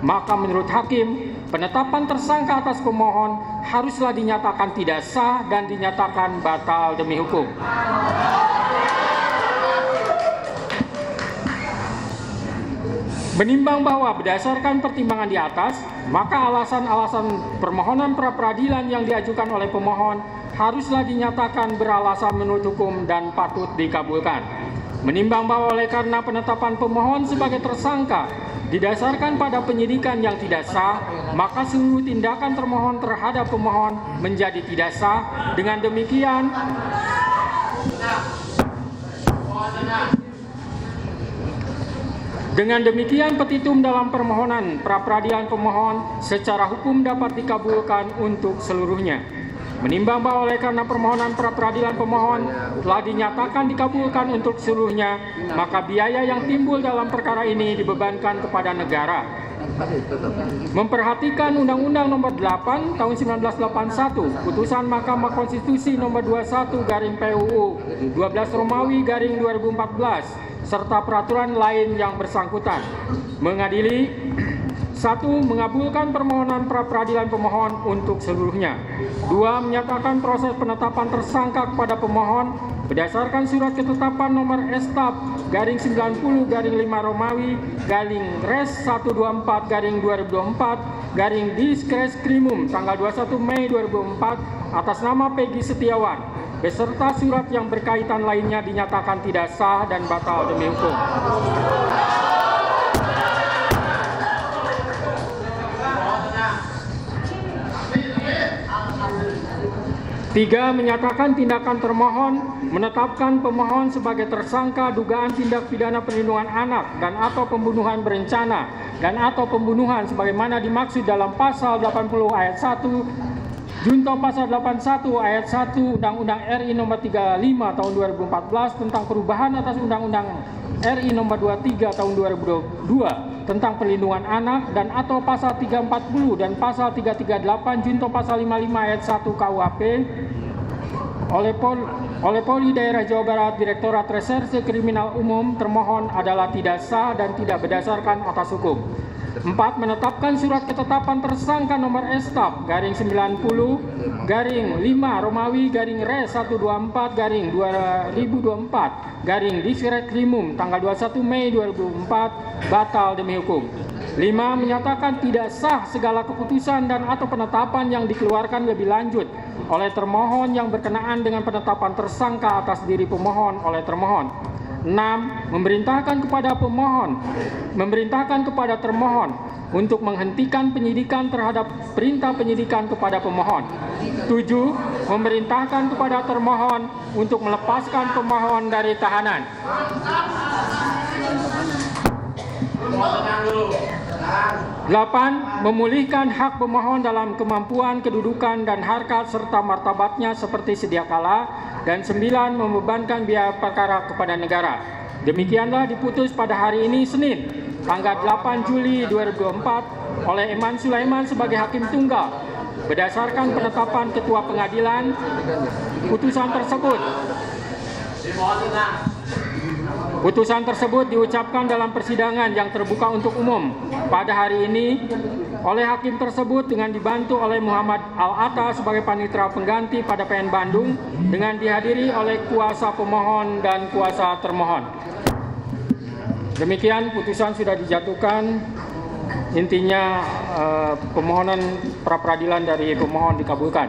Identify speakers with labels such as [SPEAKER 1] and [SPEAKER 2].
[SPEAKER 1] maka menurut hakim, penetapan tersangka atas pemohon haruslah dinyatakan tidak sah dan dinyatakan batal demi hukum. Menimbang bahwa berdasarkan pertimbangan di atas, maka alasan-alasan permohonan pra-peradilan yang diajukan oleh pemohon haruslah dinyatakan beralasan menurut hukum dan patut dikabulkan. Menimbang bahwa oleh karena penetapan pemohon sebagai tersangka didasarkan pada penyidikan yang tidak sah, maka seluruh tindakan termohon terhadap pemohon menjadi tidak sah. Dengan demikian, petitum dalam permohonan pra-peradilan pemohon secara hukum dapat dikabulkan untuk seluruhnya. Menimbang bahwa oleh karena permohonan pra-peradilan pemohon telah dinyatakan dikabulkan untuk seluruhnya, maka biaya yang timbul dalam perkara ini dibebankan kepada negara. Memperhatikan Undang-Undang Nomor 8 Tahun 1981, Putusan Mahkamah Konstitusi Nomor 21/PUU 12 Romawi / 2014, serta peraturan lain yang bersangkutan. Mengadili: 1. Mengabulkan permohonan pra-peradilan pemohon untuk seluruhnya. 2. Menyatakan proses penetapan tersangka kepada pemohon berdasarkan surat ketetapan nomor STAP/90/5 Romawi /Res 124/2024 tanggal 21 Mei 2004 atas nama Peggy Setiawan beserta surat yang berkaitan lainnya dinyatakan tidak sah dan batal demi hukum. 3. Menyatakan tindakan termohon menetapkan pemohon sebagai tersangka dugaan tindak pidana perlindungan anak dan atau pembunuhan berencana dan atau pembunuhan sebagaimana dimaksud dalam pasal 80 ayat 1 junto pasal 81 ayat 1 Undang-Undang RI Nomor 35 Tahun 2014 tentang perubahan atas Undang-Undang RI Nomor 23 Tahun 2022 tentang perlindungan anak dan atau pasal 340 dan pasal 338 junto pasal 55 ayat 1 KUHP oleh Polri Daerah Jawa Barat Direktorat Reserse Kriminal Umum termohon adalah tidak sah dan tidak berdasarkan atas hukum. 4. Menetapkan surat ketetapan tersangka nomor STAP/90/5 Romawi /Res 124/2024 tanggal 21 Mei 2004 batal demi hukum. 5. Menyatakan tidak sah segala keputusan dan atau penetapan yang dikeluarkan lebih lanjut oleh termohon yang berkenaan dengan penetapan tersangka atas diri pemohon oleh termohon. 6. Memerintahkan kepada termohon untuk menghentikan penyidikan terhadap perintah penyidikan kepada pemohon. 7. Memerintahkan kepada termohon untuk melepaskan pemohon dari tahanan. 8. Memulihkan hak pemohon dalam kemampuan, kedudukan, dan harkat serta martabatnya seperti sedia kala. Dan 9. Membebankan biaya perkara kepada negara. Demikianlah diputus pada hari ini Senin, tanggal 8 Juli 2024 oleh Eman Sulaiman sebagai Hakim Tunggal. Berdasarkan penetapan Ketua Pengadilan, putusan tersebut diucapkan dalam persidangan yang terbuka untuk umum pada hari ini oleh hakim tersebut dengan dibantu oleh Muhammad Al-Atta sebagai panitera pengganti pada PN Bandung dengan dihadiri oleh kuasa pemohon dan kuasa termohon. Demikian putusan sudah dijatuhkan. Intinya permohonan pra-peradilan dari pemohon dikabulkan.